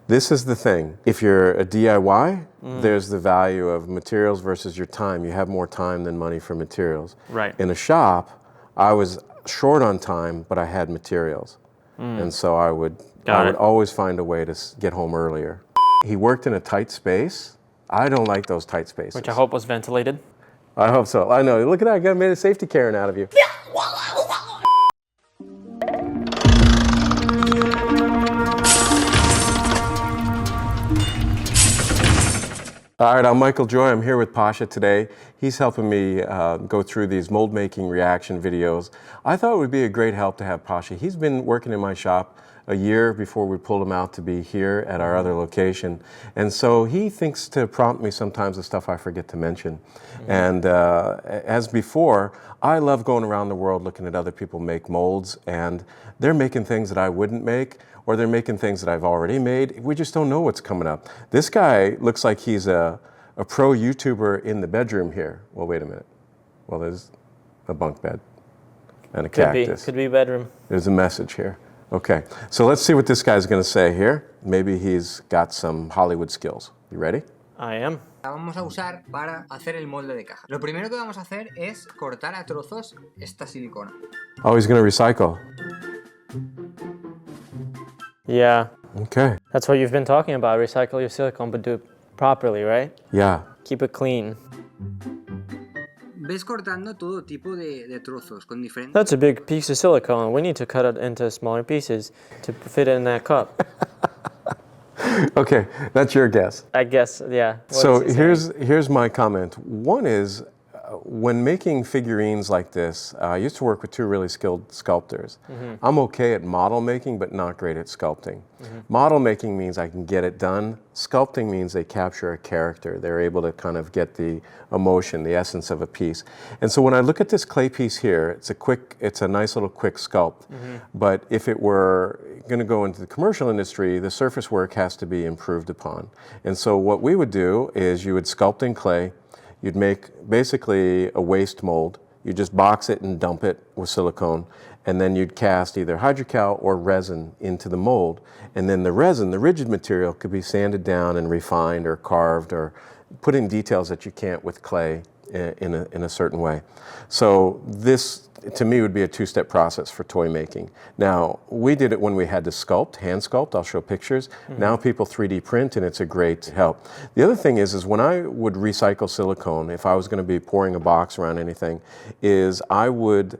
This is the thing. If you're a DIY, there's the value of materials versus your time. You have more time than money for materials. Right. In a shop, I was short on time, but I had materials. And so I would always find a way to get home earlier. He worked in a tight space. I don't like those tight spaces. Which I hope was ventilated. I hope so. I know. Look at that. I made a safety Karen out of you. All right, I'm Michael Joy. I'm here with Pasha today. He's helping me go through these mold making reaction videos. I thought it would be a great help to have Pasha. He's been working in my shop a year before we pulled him out to be here at our other location. And so he thinks to prompt me sometimes the stuff I forget to mention. And as before, I love going around the world looking at other people make molds, and they're making things that I wouldn't make, or they're making things that I've already made. We just don't know what's coming up. This guy looks like he's a pro YouTuber in the bedroom here. Well, wait a minute. Well, there's a bunk bed and a cactus. Could be bedroom. There's a message here. Okay, so let's see what this guy's gonna say here. Maybe he's got some Hollywood skills. You ready? I am. La vamos a usar para hacer el molde de caja. Lo primero que vamos a hacer es cortar a trozos esta silicona. Oh, he's gonna recycle. Yeah. Okay. That's what you've been talking about. Recycle your silicone, but do it properly, right? Yeah. Keep it clean. Ves cortando todo tipo de trozos con diferentes... That's a big piece of silicone. We need to cut it into smaller pieces to fit it in that cup. Okay, that's your guess. I guess, yeah. So here's my comment. One is, when making figurines like this, I used to work with two really skilled sculptors. I'm okay at model making, but not great at sculpting. Model making means I can get it done. Sculpting means they capture a character. They're able to kind of get the emotion, the essence of a piece. And so when I look at this clay piece here, it's a nice little quick sculpt. But if it were going to go into the commercial industry, the surface work has to be improved upon. And so what we would do is you would sculpt in clay. You'd make basically a waste mold. You just box it and dump it with silicone, and then you'd cast either hydrocal or resin into the mold. And then the resin, the rigid material, could be sanded down and refined or carved or put in details that you can't with clay in a certain way. So this, to me, would be a two-step process for toy making. Now, we did it when we had to sculpt, hand sculpt. I'll show pictures. Now people 3D print, and it's a great help. The other thing is when I would recycle silicone, if I was going to be pouring a box around anything, is I would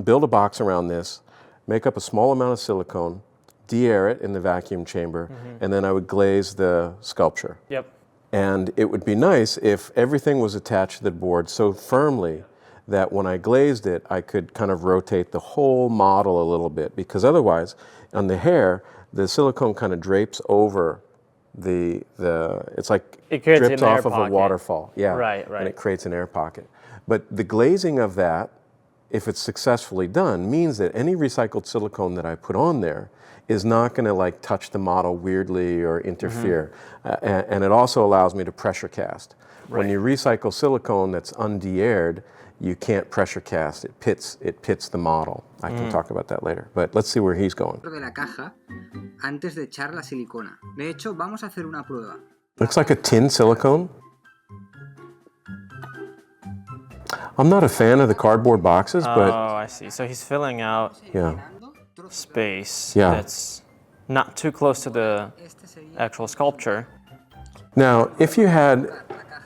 build a box around this, make up a small amount of silicone, de-air it in the vacuum chamber, and then I would glaze the sculpture. Yep. And it would be nice if everything was attached to the board so firmly that when I glazed it, I could kind of rotate the whole model a little bit, because otherwise, on the hair, the silicone kind of drapes over it's like it creates drips an off air of pocket. a waterfall. Yeah, Right. and it creates an air pocket. But the glazing of that, if it's successfully done, means that any recycled silicone that I put on there is not going to like touch the model weirdly or interfere. And it also allows me to pressure cast. Right. When you recycle silicone that's unde-aired, you can't pressure cast. It pits the model. I can talk about that later. But let's see where he's going. de la caja antes de echar la silicona. De hecho, vamos a hacer una prueba. Looks like a tin silicone. I'm not a fan of the cardboard boxes, but Oh, I see. So he's filling out yeah. space Yeah. that's not too close to the actual sculpture. Now, if you had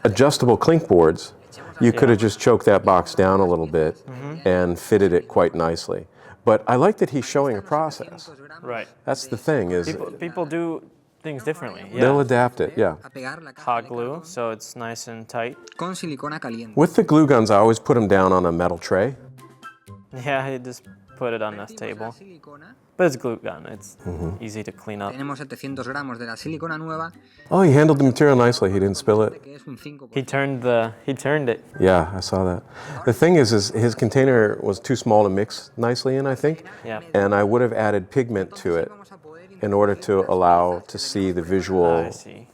adjustable clink boards, you could have just choked that box down a little bit and fitted it quite nicely. But I like that he's showing a process. Right. That's the thing, is People do things differently. they'll Yeah. adapt it, yeah. A pegar la caja Hot glue, so it's nice and tight. con silicona caliente. With the glue guns, I always put them down on a metal tray. Yeah, you just put it on the table. Silicona. But it's glue gun. It's easy to clean up. Tenemos 700 gramos de la silicona nueva, Oh, he handled the material nicely. He didn't spill it. que es un 5%. He turned it. Yeah, I saw that. The thing is his container was too small to mix nicely in, I think. Yeah. And I would have added pigment to it in order to allow to see the I visual see.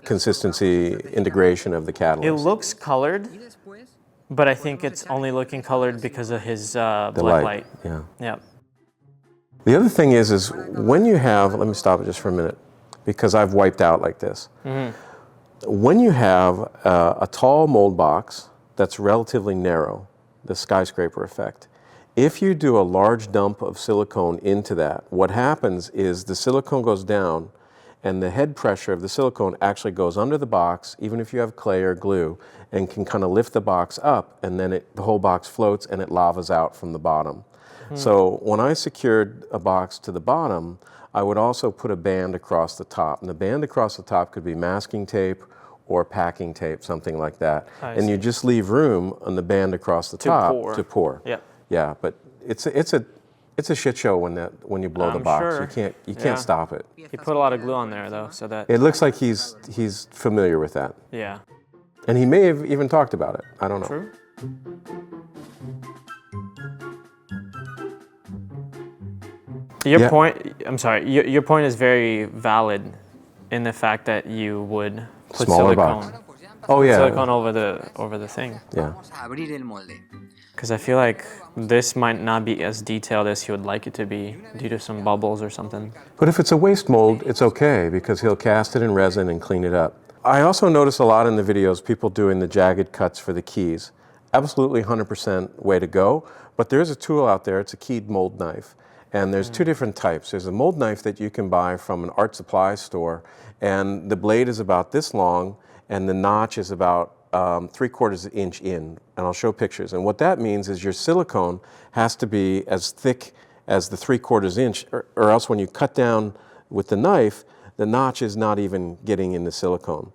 consistency integration of the It catalyst. looks colored, Y después but I think it's only looking colored because of his The black light. Yeah. Yeah. The other thing is when you have, let me stop it just for a minute. because I've wiped out like this. When you have a tall mold box that's relatively narrow, the skyscraper effect, if you do a large dump of silicone into that, what happens is the silicone goes down and the head pressure of the silicone actually goes under the box, even if you have clay or glue, and can kind of lift the box up, and then the whole box floats and it lavas out from the bottom. So when I secured a box to the bottom, I would also put a band across the top. And the band across the top could be masking tape or packing tape, something like that. And you just leave room on the band across the top to pour. Yeah, but it's a shit show when you blow the box. You can't stop it. He put a lot of glue on there though, so that it looks like he's familiar with that. Yeah. And he may have even talked about it. I don't know. True. Your point, I'm sorry, your point is very valid in the fact that you would put Smaller silicone. box. Oh yeah. Silicone over the thing. Yeah. Vamos a abrir el molde. Because I feel like this might not be as detailed as he would like it to be due to some bubbles or something. But if it's a waste mold, it's okay because he'll cast it in resin and clean it up. I also notice a lot in the videos people doing the jagged cuts for the keys. Absolutely 100% way to go, but there's a tool out there, it's a keyed mold knife. And there's two different types. There's a mold knife that you can buy from an art supply store, and the blade is about this long, and the notch is about 3/4 inch in. And I'll show pictures. And what that means is your silicone has to be as thick as the 3/4 inch, or else when you cut down with the knife, the notch is not even getting in the silicone.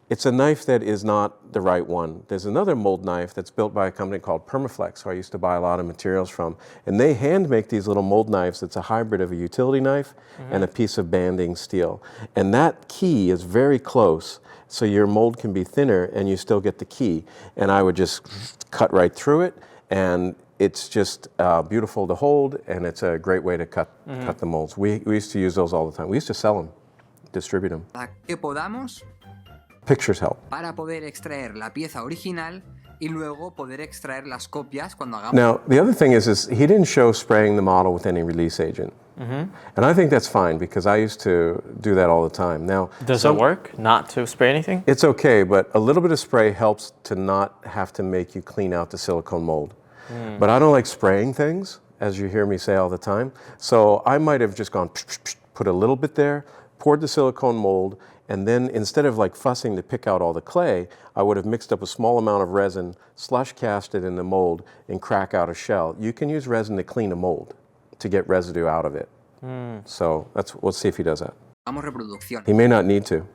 It's a knife that is not the right one. There's another mold knife that's built by a company called Permaflex, who I used to buy a lot of materials from. And they hand make these little mold knives. It's a hybrid of a utility knife and a piece of banding steel. And that key is very close, so your mold can be thinner and you still get the key. And I would just cut right through it, and it's just beautiful to hold, and it's a great way to cut the molds. We used to use those all the time. We used to sell them, distribute them. Para que podamos, Pictures help. para poder extraer la pieza original y luego poder extraer las copias cuando hagamos. Now, the other thing is he didn't show spraying the model with any release agent. And I think that's fine because I used to do that all the time. Now, Does it work not to spray anything? it's okay, but a little bit of spray helps to not have to make you clean out the silicone mold. But I don't like spraying things, as you hear me say all the time. So I might have just gone, put a little bit there, poured the silicone mold, and then instead of like fussing to pick out all the clay, I would have mixed up a small amount of resin, slush cast it in the mold, and crack out a shell. You can use resin to clean a mold, to get residue out of it. So let's see if he does that. Hagamos reproducción. He may not need to.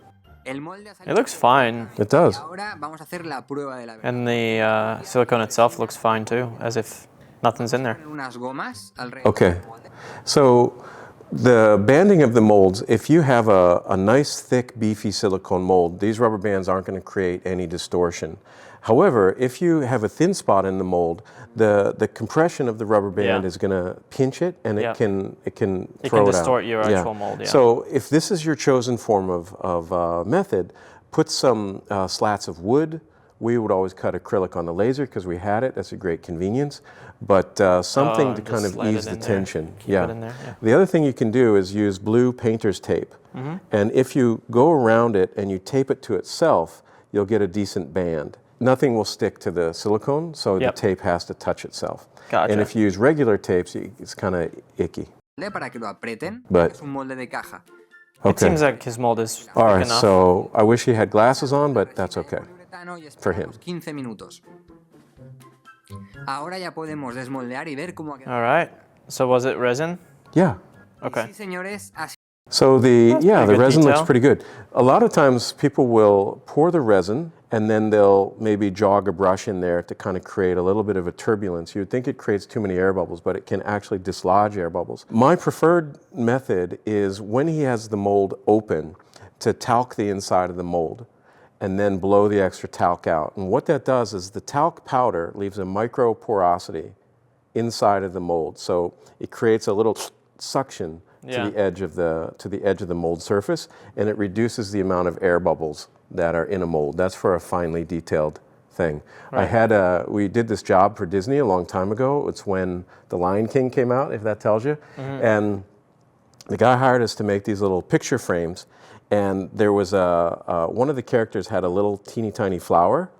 El molde ha It salido. looks fine. It does. Ahora vamos a hacer la prueba de la verdad. And the silicone itself looks fine too, as if nothing's in there. Unas gomas alrededor Okay. del molde. So the banding of the molds, if you have a nice, thick, beefy silicone mold, these rubber bands aren't going to create any distortion. However, if you have a thin spot in the mold, the compression of the rubber band is going to pinch it, and it can throw it out. distort your actual mold, yeah. So if this is your chosen form of method, put some slats of wood. We would always cut acrylic on the laser because we had it. That's a great convenience. But something to just kind of slide ease it the in there. tension. Keep it in there, yeah. The other thing you can do is use blue painter's tape. And if you go around it and you tape it to itself, you'll get a decent band. Nothing will stick to the silicone, so the tape has to touch itself. Gotcha. And if you use regular tapes, it's kind of icky. Para que lo aprieten. But- Es un molde de caja. It Okay. seems like his mold is All thick right, enough. so I wish he had glasses on, but that's okay. Poliuretano y For him. esperamos 15 minutos. Ahora ya podemos desmoldear y ver cómo ha quedado. All right. So was it resin? Yeah. Okay. Sí, señores, así. So the pretty good resin looks detail. pretty good. A lot of times people will pour the resin and then they'll maybe jog a brush in there to kind of create a little bit of a turbulence. You would think it creates too many air bubbles, but it can actually dislodge air bubbles. My preferred method is when he has the mold open to talc the inside of the mold and then blow the extra talc out. And what that does is the talc powder leaves a micro porosity inside of the mold. So it creates a little suction to the edge of the mold surface, and it reduces the amount of air bubbles that are in a mold. That's for a finely detailed thing. Right. We did this job for Disney a long time ago. It's when The Lion King came out, if that tells you. And the guy hired us to make these little picture frames, and there was one of the characters had a little teeny tiny flower.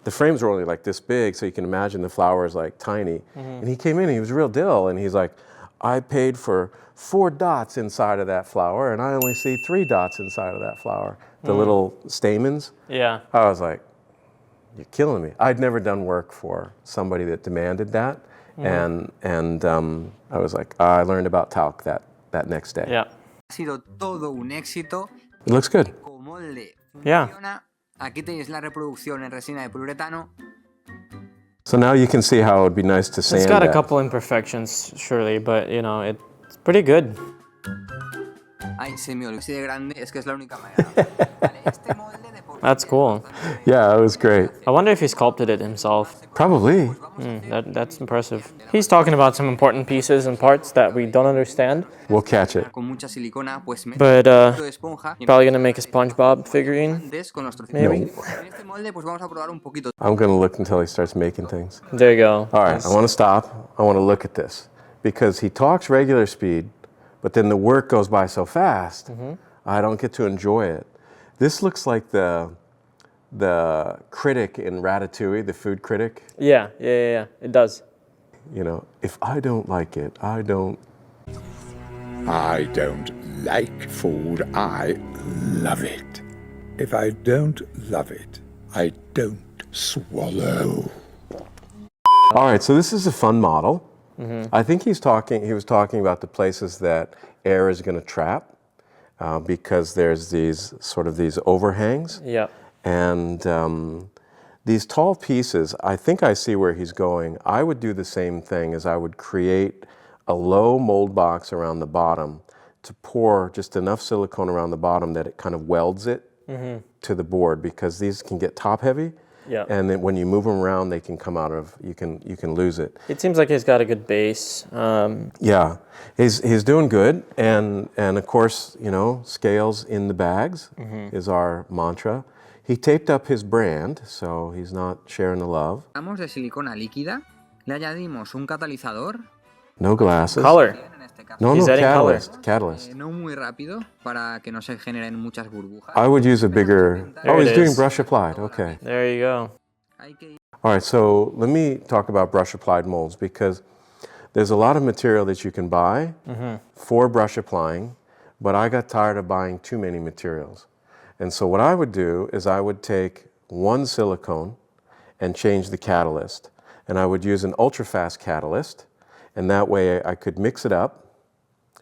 The frames were only like this big, so you can imagine the flower is like tiny. And he came in, he was real dill, and he's like, I paid for 4 dots inside of that flower, and I only see 3 dots inside of that flower. The little stamens. Yeah. I was like, you're killing me. I'd never done work for somebody that demanded that. And I was like, I learned about talc that next day. Yeah. Ha sido todo un éxito. It looks good. Como molde Yeah. funciona. Aquí tenéis la reproducción en resina de poliuretano. So now you can see how it would be nice to sand It's got a that. couple imperfections, surely, but you know, it's pretty good. Ay, se me olvidó. Así de grande, es que es la única manera. Vale, este molde de poliuretano. That's cool. Yeah, it was great. I wonder if he sculpted it himself. Probably. That's impressive. He's talking about some important pieces and parts that we don't understand, We'll catch it. Con mucha silicona, pues me but de esponja. Y probably gonna make a SpongeBob figurine. antes con los trocitos. Maybe. En este molde, pues vamos a probar un poquito. I'm going to look until he starts making things. There you go. All right, I want to stop. I want to look at this because he talks regular speed, but then the work goes by so fast, I don't get to enjoy it. This looks like the critic in Ratatouille, the food critic. Yeah. It does. You know, if I don't like it, I don't. I don't like food, I love it. If I don't love it, I don't swallow. All right, so this is a fun model. I think he was talking about the places that air is going to trap because there's these overhangs. Yeah. And these tall pieces, I think I see where he's going. I would do the same thing as I would create a low mold box around the bottom to pour just enough silicone around the bottom that it kind of welds it to the board because these can get top heavy. Yeah. And then when you move them around, they can come out of, you can lose it. It seems like he's got a good base. Yeah, he's doing good, and of course, you know, scales in the bags is our mantra. He taped up his brand, so he's not sharing the love. Damos de silicona líquida, le añadimos un catalizador. No glasses. Color. En este caso, No, He's adding color. catalyst. no muy rápido para que no se generen muchas burbujas. I would use a bigger. There Oh, it he's doing is. brush applied. Okay. There you go. Hay que ir All right. So let me talk about brush applied molds because there's a lot of material that you can buy for brush applying, but I got tired of buying too many materials. And so what I would do is I would take one silicone and change the catalyst. And I would use an ultra-fast catalyst, and that way I could mix it up.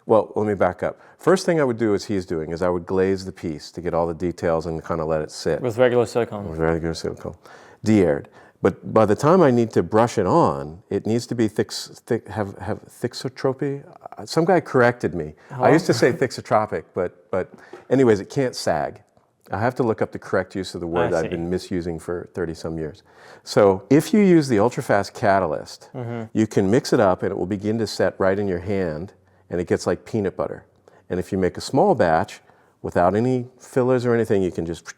Well, let me back up. First thing I would do as he's doing is I would glaze the piece to get all the details and kind of let it sit. With regular silicone. Very good silicone. De-aired. But by the time I need to brush it on, it needs to be have thixotropy. Some guy corrected me. I used to say thixotropic, but anyways, it can't sag. I have to look up the correct use of the word I I've see. been misusing for 30 some years. So if you use the ultra-fast catalyst, you can mix it up and it will begin to set right in your hand and it gets like peanut butter. And if you make a small batch without any fillers or anything, you can just,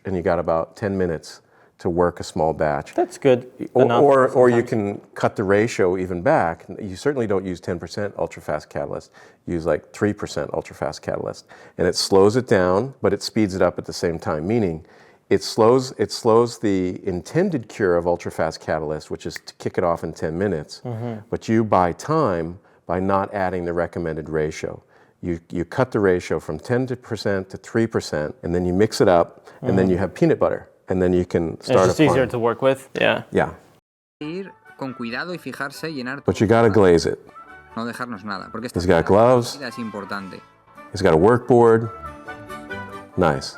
and you got about 10 minutes to work a small batch. That's good. Or you can cut the ratio even back. You certainly don't use 10% ultra-fast catalyst. Use like 3% ultra-fast catalyst. And it slows it down, but it speeds it up at the same time, meaning it slows the intended cure of ultra-fast catalyst, which is to kick it off in 10 minutes. But you buy time by not adding the recommended ratio. You cut the ratio from 10% to 3%, and then you mix it up, and then you have peanut butter. And then you can start It's just easier to work with. Yeah. Yeah, que ir con cuidado y fijarse y llenar but you got to glaze it. no dejarnos nada, porque esta He's got gloves. es importante. He's got a work board. Nice.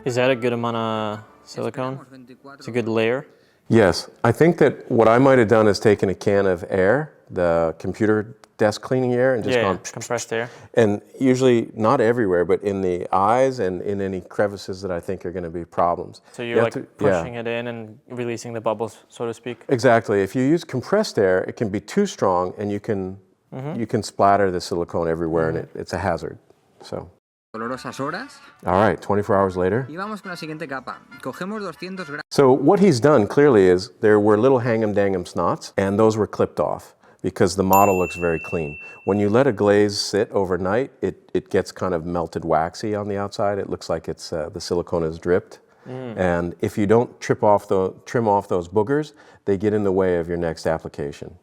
Is that a good amount of silicone? Esperamos 24 It's a good layer. Yes, I think that what I might have done is taken a can of air, the computer desk cleaning air, and just Yeah, gone. compressed air. And usually, not everywhere, but in the eyes and in any crevices that I think are going to be problems. So You you're have like to- yeah. pushing it in and releasing the bubbles, so to speak. Exactly. If you use compressed air, it can be too strong, and you can splatter the silicone everywhere, and it's a hazard. So, dolorosas horas all right, 24 hours later. y vamos con la siguiente capa. Cogemos 200 gramos. So what he's done clearly is there were little hang'em dang'em snots, and those were clipped off. because the model looks very clean. When you let a glaze sit overnight, it gets kind of melted waxy on the outside. It looks like it's the silicone is dripped. And if you don't trim off those boogers, they get in the way of your next application.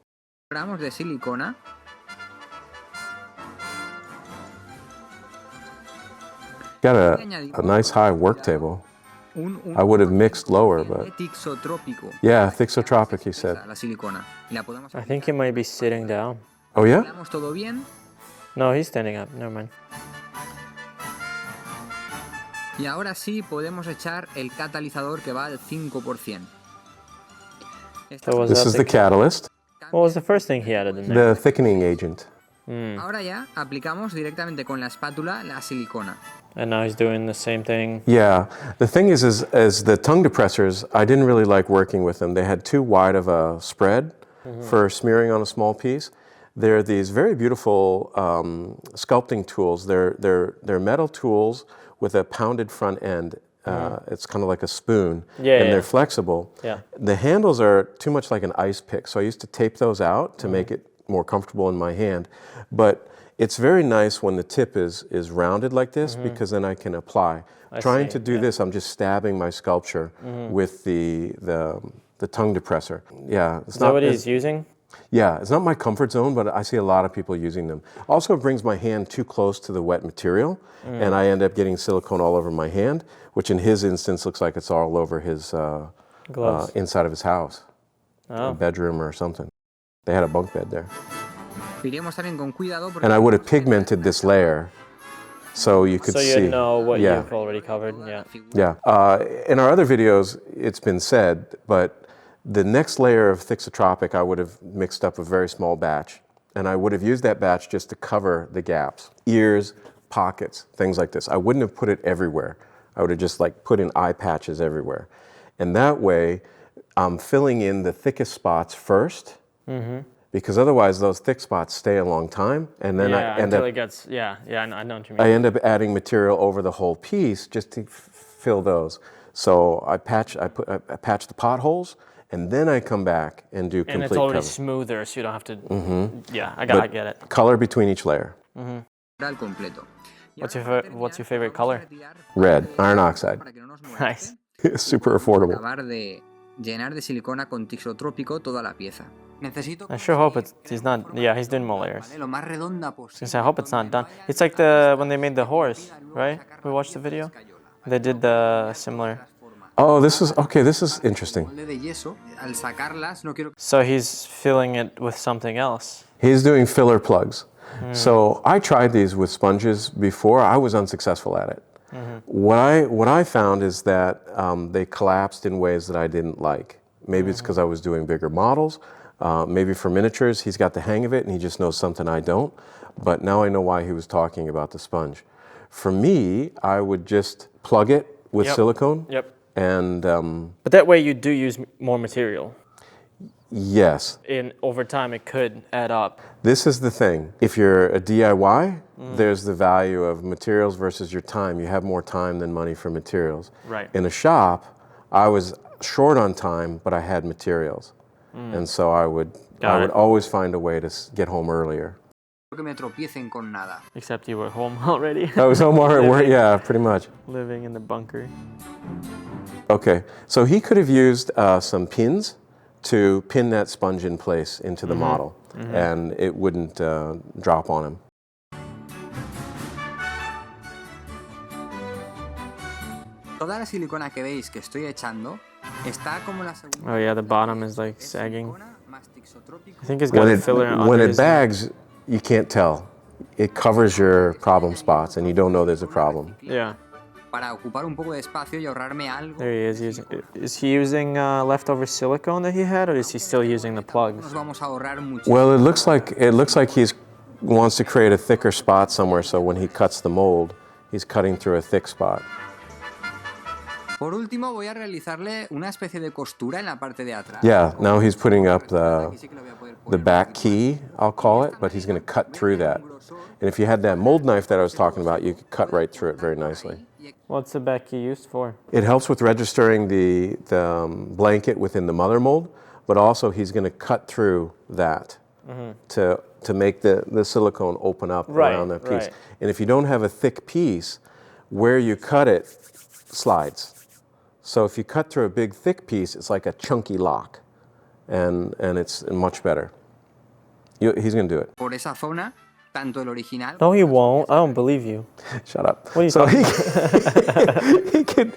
Gramos de silicona. Got a nice high work table. I would have mixed lower, but yeah, thixotropic, he said. La silicona. Y la podemos I think he might be sitting down. Oh yeah? Aplicamos todo bien No, he's standing up. Never mind. y ahora sí podemos echar el catalizador que va al 5%. So was This that is the catalyst, what was the first thing he added in there? the thickening agent. Ahora ya aplicamos directamente con la espátula la silicona. And now he's doing the same thing. Yeah, the thing is the tongue depressors, I didn't really like working with them. They had too wide of a spread for smearing on a small piece. They're these very beautiful sculpting tools. They're metal tools with a pounded front end. It's kind of like a spoon, and they're flexible. Yeah. The handles are too much like an ice pick, so I used to tape those out to make it more comfortable in my hand. But it's very nice when the tip is rounded like this because then I can apply. Trying to do this, I'm just stabbing my sculpture with the tongue depressor. Yeah, it's Is that what he's using? Yeah, it's not my comfort zone, but I see a lot of people using them. Also, it brings my hand too close to the wet material, and I end up getting silicone all over my hand, which in his instance looks like it's all over his Gloves. inside of his house, a bedroom or something. They had a bunk bed there. Iremos también con cuidado porque And I would have pigmented this layer so you could So see. you know what Yeah. you've already covered. Yeah. Yeah. In our other videos, it's been said, but the next layer of thixotropic, I would have mixed up a very small batch. And I would have used that batch just to cover the gaps, ears, pockets, things like this. I wouldn't have put it everywhere. I would have just like put in eye patches everywhere. And that way, I'm filling in the thickest spots first, because otherwise those thick spots stay a long time. And then I end until up it gets, I know what you mean. I end up adding material over the whole piece just to fill those. So I patch the potholes, and then I come back and do complete And it's already cover. smoother, so you don't have to. Yeah, I get it. Color between each layer. al completo. Y What's ahora your terminar, favorite vamos a color? retirar Red, iron oxide. para que no nos Nice. moleste. Super affordable. Acabar de llenar de silicona con tixotrópico toda la pieza. Necesito I sure hope he's not. Yeah, he's doing more layers. ¿vale? Lo más redonda posible. Since I hope it's not done. It's like when they made the horse, right? We watched the video. They did the similar. Oh, this is interesting. Molde de yeso, al sacarlas no quiero So he's filling it with something else. He's doing filler plugs. So I tried these with sponges before. I was unsuccessful at it. What I found is that they collapsed in ways that I didn't like. Maybe it's because I was doing bigger models. Maybe for miniatures, he's got the hang of it and he just knows something I don't. But now I know why he was talking about the sponge. For me, I would just plug it with silicone. Yep. And But that way you do use more material. yes, Over time, it could add up. this is the thing. If you're a DIY, there's the value of materials versus your time. You have more time than money for materials. Right. In a shop, I was short on time, but I had materials. And so I would it. always find a way to get home earlier. que me tropiecen con nada. Except you were home already. I was home already, yeah, pretty much. Living in the bunker. Okay, so he could have used some pins to pin that sponge in place into the model, and it wouldn't drop on him. Toda la silicona que veis que estoy echando está como la segunda. Oh yeah, the bottom is like sagging. Silicona más tixotrópico. I think it's got a filler When under it his- bags, you can't tell. It covers your problem spots, and you don't know there's a problem. Yeah, Para ocupar un poco de espacio y ahorrarme algo. there he is using. Is he using leftover silicone that he had, or is he still using the plugs? Nos vamos a ahorrar mucho. Well, it looks like he wants to create a thicker spot somewhere, so when he cuts the mold, he's cutting through a thick spot. Por último, voy a realizarle una especie de costura en la parte de atrás. Yeah, now he's putting up Aquí sí que lo voy a poder the poner. back key, I'll call it, but he's going to cut through that. And if you had that mold knife that I was talking about, you could cut right through it very nicely. What's the back key used for? It helps with registering the blanket within the mother mold, but also he's going to cut through that to make the silicone open up around that piece. Right. And if you don't have a thick piece, where you cut it slides. So if you cut through a big thick piece, it's like a chunky lock, and it's much better. He's going to do it. Por esa zona, tanto el original. No, he won't. I don't believe you. Shut up. What are you so talking he can.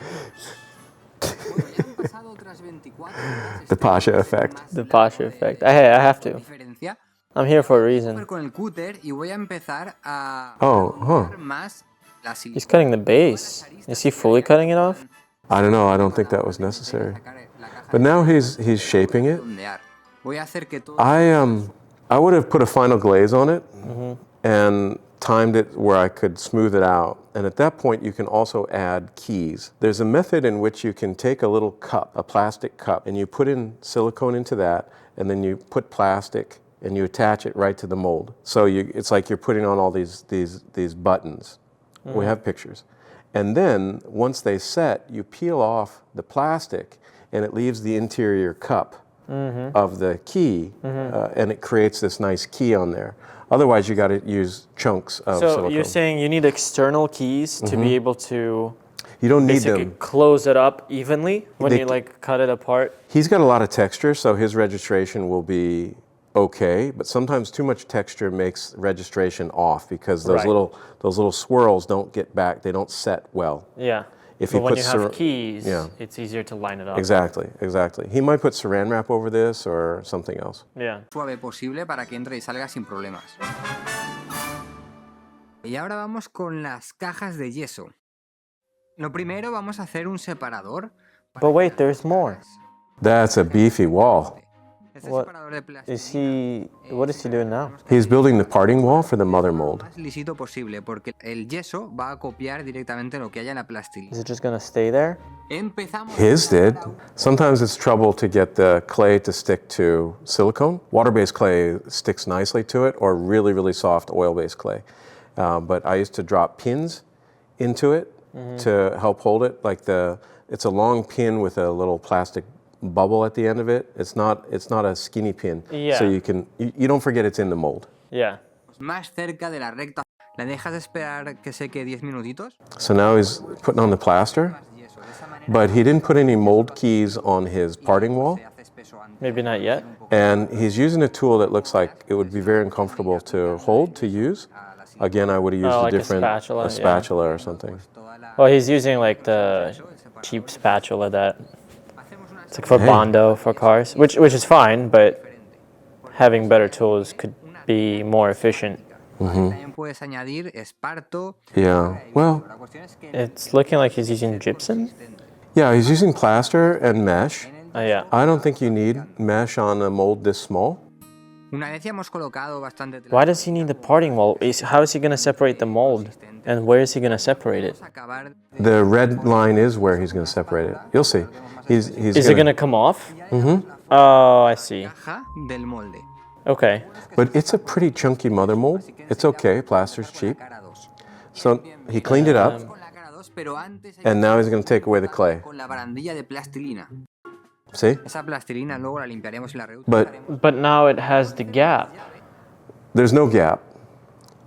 The Pasha effect. The Pasha effect. I have to. Diferencia. I'm here for a reason. Con el cúter y voy a empezar a más la silicona. He's cutting the base. Is he fully cutting it off? I don't know. I don't think that was necessary. But now he's shaping it. Voy a hacer que todo I would have put a final glaze on it and timed it where I could smooth it out. And at that point, you can also add keys. There's a method in which you can take a little cup, a plastic cup, and you put in silicone into that, and then you put plastic and you attach it right to the mold. So it's like you're putting on all these buttons. We have pictures. And then once they set, you peel off the plastic and it leaves the interior cup of the key, and it creates this nice key on there. Otherwise, you got to use chunks of silicone. So you're saying you need external keys to be able to you don't need basically them. close it up evenly when you like cut it apart? He's got a lot of texture, so his registration will be okay, but sometimes too much texture makes registration off because those little swirls don't get back, they don't set well. Yeah. If but when you have keys, it's easier to line it up. Exactly. He might put saran wrap over this or something else. Yeah. Suave posible para que entre y salga sin problemas. Y ahora vamos con las cajas de yeso. Lo primero vamos a hacer un separador. But wait, there's more. That's a beefy wall. What is he doing now? He's building the parting wall for the mother mold. Más lisito posible porque el yeso va a copiar directamente lo que haya en la plastilina. Is it just gonna stay there? Empezamos. His did. Sometimes it's trouble to get the clay to stick to silicone. Water-based clay sticks nicely to it, or really, really soft oil-based clay. But I used to drop pins into it to help hold it. It's a long pin with a little plastic bubble at the end of it. It's not a skinny pin. Yeah. So you don't forget it's in the mold. Yeah. Más cerca de la recta. ¿Le dejas esperar que seque 10 minutitos? So now he's putting on the plaster, but he didn't put any mold keys on his parting wall. Maybe not yet. And he's using a tool that looks like it would be very uncomfortable to hold, to use. Again, I would have used like a different a spatula or something. Well, he's using like the cheap spatula that it's like for Bondo for cars, which is fine, but having better tools could be more efficient. También puedes añadir esparto. Yeah, well, It's looking like he's using gypsum. yeah, he's using plaster and mesh. Yeah. I don't think you need mesh on a mold this small. Una vez ya hemos colocado bastante tela, Why does he need the parting wall? How is he going to separate the mold? And where is he going to separate it? vamos a acabar The red line is where he's going to separate it. You'll see. He's Is it going to come off? Oh, I see. caja del molde. Okay. But it's a pretty chunky mother mold. It's okay. Plaster's cheap. Cara 2. So he cleaned it up, Con la cara 2, pero antes hay and now he's going to take away the clay. con la barandilla de plastilina. See? Esa plastilina luego la limpiaremos y la But reutilizaremos. But now it has the gap. there's no gap.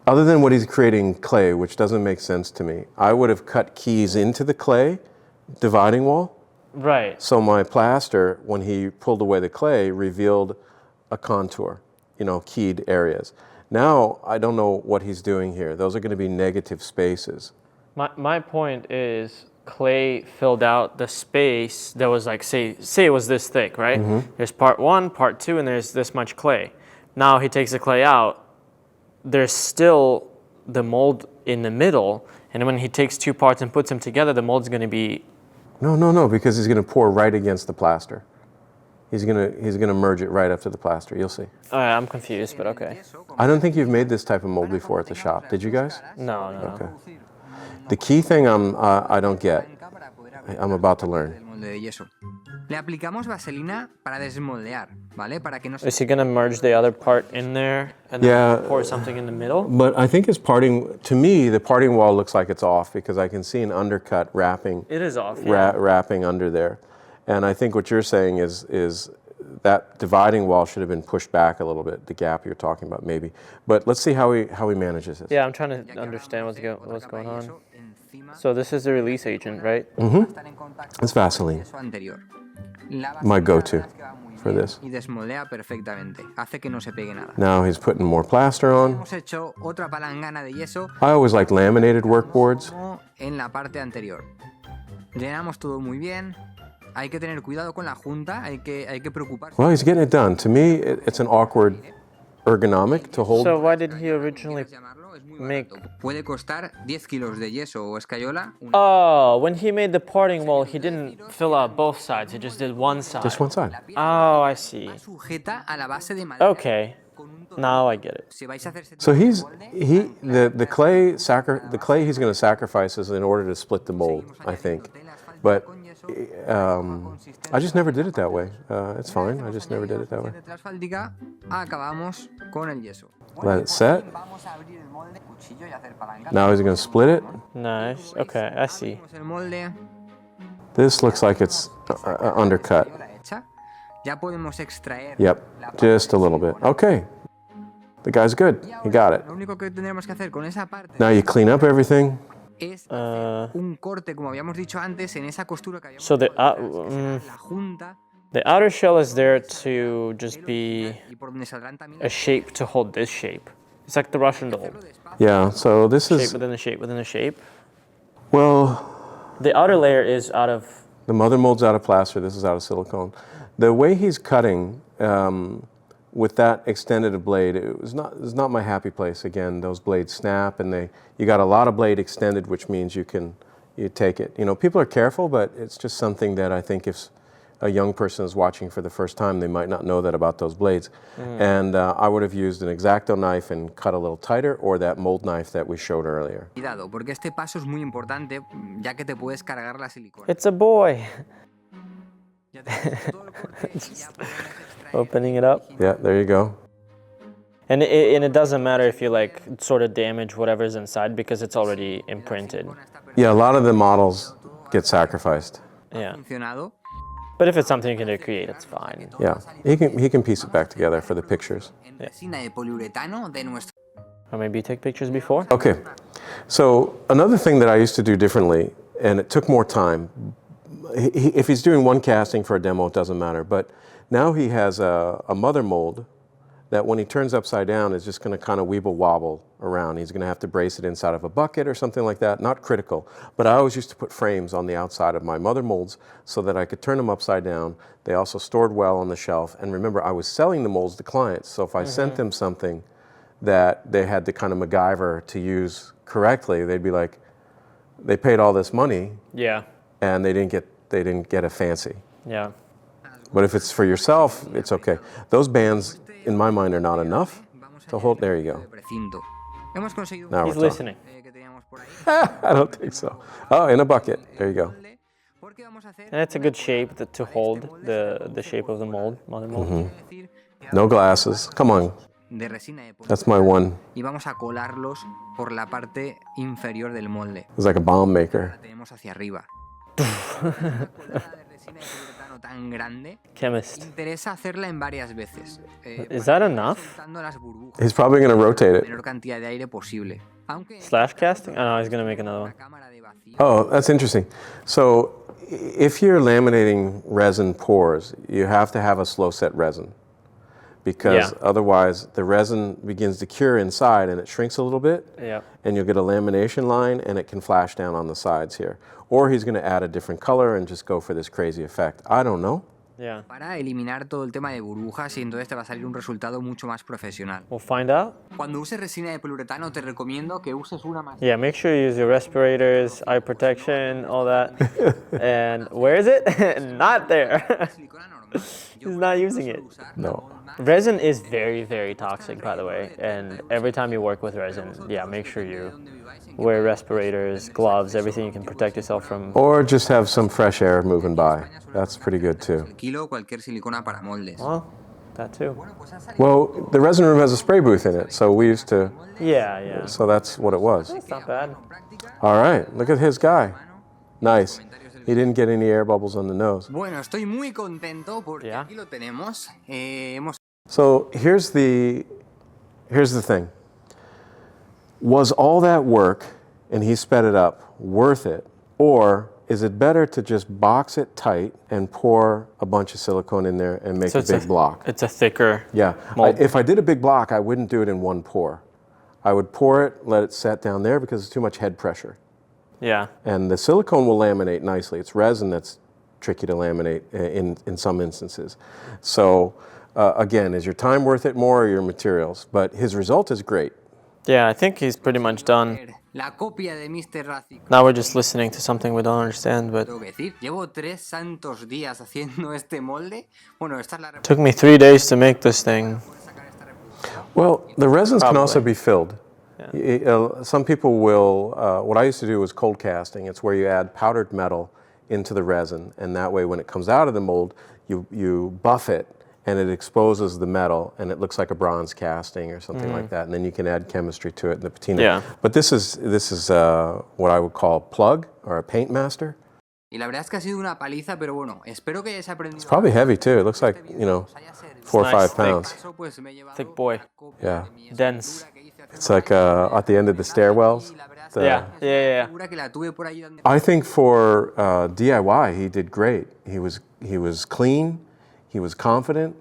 Other than what he's creating clay, which doesn't make sense to me. I would have cut keys into the clay dividing wall. Right. So my plaster, when he pulled away the clay, revealed a contour, keyed areas. Now, I don't know what he's doing here. Those are going to be negative spaces. My point is clay filled out the space that was like, say it was this thick, right? There's part 1, part 2, and there's this much clay. Now he takes the clay out. There's still the mold in the middle, and when he takes 2 parts and puts them together, the mold's going to be... No, because he's going to pour right against the plaster. He's going to merge it right up to the plaster. You'll see. I'm confused, but okay. I don't think you've made this type of mold before at the shop. Did you guys? No. Okay. The key thing I don't get. I'm about to learn. Del molde de yeso. Le aplicamos vaselina para desmoldear, ¿vale? Para que no se Is he going to merge the other part in there and then Yeah. pour something in the middle? But I think to me, the parting wall looks like it's off because I can see an undercut wrapping It is off. Yeah. wrapping under there. And I think what you're saying is that dividing wall should have been pushed back a little bit, the gap you're talking about maybe. But let's see how he manages this. Yeah, I'm trying to understand what's going on. So this is the release agent, right? It's Vaseline. My go-to for this. Y desmoldea perfectamente. Hace que no se pegue nada. Now he's putting more plaster on. Hemos hecho otra palangana de yeso I always like laminated work boards. como en la parte anterior. Llenamos todo muy bien. Hay que tener cuidado con la junta, hay que preocuparse. Well, he's getting it done. To me, it's an awkward ergonomic to hold. So why did he originally make... Puede costar 10 kilos de yeso o escayola. Oh, when he made the parting wall, he didn't fill out both sides. He just did one side. Just one side. Oh, I see. Sujeta a la base de madera. Okay, now I get it. Si vais a hacer ese So tipo de the clay he's going to sacrifice is in order to split the mold, I think. But I just never did it that way. It's fine. I just never did it that way. de trasfáldica, acabamos con el yeso. Let it set. Vamos a abrir el molde, cuchillo y hacer palangana. Now he's going to split it. Nice. Okay, I see. Abrimos el molde, This looks like it's undercut. la hecha. Ya podemos extraer. Yep, just a little bit. Okay. The guy's good. He got it. Lo único que tendremos que hacer con esa parte Now you clean up everything. es hacer un corte, como habíamos dicho antes, en esa costura que habíamos So la junta the outer shell is there to just be y por donde saldrán también a shape to hold this shape. It's like the Russian doll. Yeah, so this Shape is, within a shape within a shape. well, The outer layer is out of... the mother mold's out of plaster. This is out of silicone. The way he's cutting with that extended blade, it's not my happy place. Again, those blades snap, and you got a lot of blade extended, which means you take it. You know, people are careful, but it's just something that I think if a young person is watching for the first time, they might not know that about those blades. And I would have used an X-Acto knife and cut a little tighter, or that mold knife that we showed earlier. cuidado, porque este paso es muy importante, ya que te puedes cargar la silicona. It's a boy. Ya tenemos todo el corte y ya podemos extraer Opening it up. Yeah, there you go. And it doesn't matter if you like sort of damage whatever's inside because it's already imprinted. Yeah, a lot of the models get sacrificed. Yeah. funcionado. But if it's something you can recreate, it's fine. Yeah, he can piece it back together for the pictures. En resina de poliuretano de nuestro. Or maybe take pictures before. Okay, so another thing that I used to do differently, and it took more time, if he's doing one casting for a demo, it doesn't matter, but now he has a mother mold that when he turns upside down is just going to kind of weeble wobble around. He's going to have to brace it inside of a bucket or something like that. Not critical, but I always used to put frames on the outside of my mother molds so that I could turn them upside down. They also stored well on the shelf. And remember, I was selling the molds to clients, so if I sent them something that they had to kind of MacGyver to use correctly, they'd be like, they paid all this money Yeah. and they didn't get a fancy. Yeah. But if it's for yourself, it's okay. Those bands, in my mind, are not enough to hold. There you go. Precinto. Hemos conseguido Now He's we're talking. listening. que teníamos por ahí. I don't think so. Oh, in a bucket. There you go. Porque vamos a hacer And it's a good shape to hold the shape of the mold, mother mold. decir, No glasses. Come on. de resina de That's my one. y vamos a colarlos por la parte inferior del molde. It's like a bomb maker. La tenemos hacia arriba. Una colada de resina de poliuretano tan grande, Chemist. interesa hacerla en varias veces. Is that enough? Soltando las burbujas, He's probably going to rotate la it. menor cantidad de aire posible. Aunque Slash casting? Oh no, he's gonna make another la one. cámara de vacío Oh, that's interesting. So if you're laminating resin pores, you have to have a slow set resin because Yeah. otherwise the resin begins to cure inside and it shrinks a little bit. Yeah. And you'll get a lamination line and it can flash down on the sides here. Or he's going to add a different color and just go for this crazy effect. I don't know. Yeah. para eliminar todo el tema de burbujas y entonces te va a salir un resultado mucho más profesional. We'll find out. Cuando uses resina de poliuretano te recomiendo que uses una más. Yeah, make sure you use your respirators, eye protection, all that. And where is it? Not there. Silicona normal. Yo, He's por not ejemplo, using suelo it. usar No. la Gold Max. Resin is very, very toxic, by the way. And every time you work with resin, yeah, make sure you wear respirators, gloves, everything you can protect yourself from. Or just have some fresh air moving by. That's pretty good too. El kilo cualquier silicona para moldes. Well, that too. Pues ha salido Well, the resin room has a spray booth in it, so we used to, Yeah, yeah. so that's what it was. It's not bad. práctica. All right, look at his guy. Nice. Comentarios del He didn't get any air bubbles on the nose. Bueno, estoy muy contento porque Yeah. aquí lo tenemos. Hemos So here's the thing. Was all that work, and he sped it up, worth it? Or is it better to just box it tight and pour a bunch of silicone in there and make So a big block? It's a thicker. Yeah. mold. If I did a big block, I wouldn't do it in one pour. I would pour it, let it set down there because it's too much head pressure. Yeah. And the silicone will laminate nicely. It's resin that's tricky to laminate in some instances. So again, is your time worth it more or your materials? But his result is great. Yeah, I think he's pretty much done. ver la copia de Mr. Razi. Now we're just listening to something we don't understand, but Tengo que decir, llevo 3 santos días haciendo este molde. Bueno, esta es la took me 3 days to make this thing. sacar esta reproducción. Well, the resins can also Probably. be filled. Some people will, what I used to do was cold casting. It's where you add powdered metal into the resin, and that way when it comes out of the mold, you buff it, and it exposes the metal, and it looks like a bronze casting or something like that, and then you can add chemistry to it in the patina. Yeah. But this is what I would call a plug or a paint master. Y la verdad es que ha sido una paliza, pero bueno, espero que hayáis aprendido. It's probably heavy too. It looks like, 4 or Nice, 5 thick. pounds. Eso, pues, me he llevado Thick boy. una copia Yeah. de mi Dense. escultura que hice hace It's like at the end of the stairwells. y la verdad es the- que Yeah, es yeah, una yeah. escultura que la tuve por ahí dando- I think for DIY, he did great. He was clean. He was confident.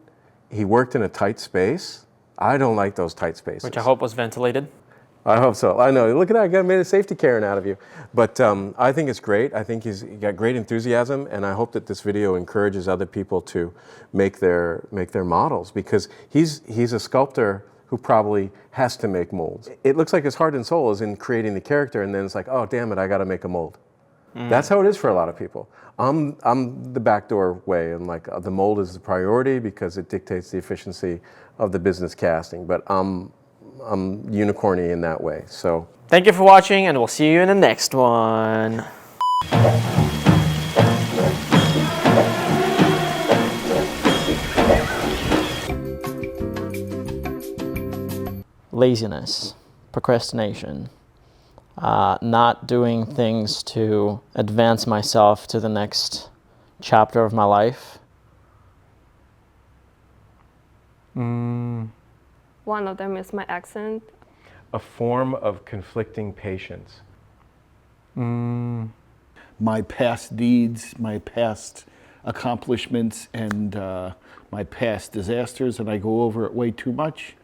He worked in a tight space. I don't like those tight spaces. Which I hope was ventilated. I hope so. I know. Look at that. I made a safety Karen out of you. But I think it's great. I think he got great enthusiasm, and I hope that this video encourages other people to make their models, because he's a sculptor who probably has to make molds. It looks like his heart and soul is in creating the character, and then it's like, oh, damn it, I got to make a mold. That's how it is for a lot of people. I'm the backdoor way, and like the mold is the priority because it dictates the efficiency of the business casting. But I'm unicorny in that way. So Thank you for watching, and we'll see you in the next one. Laziness, procrastination, not doing things to advance myself to the next chapter of my life. One of them is my accent. a form of conflicting patience. My past deeds, my past accomplishments, and my past disasters, and I go over it way too much.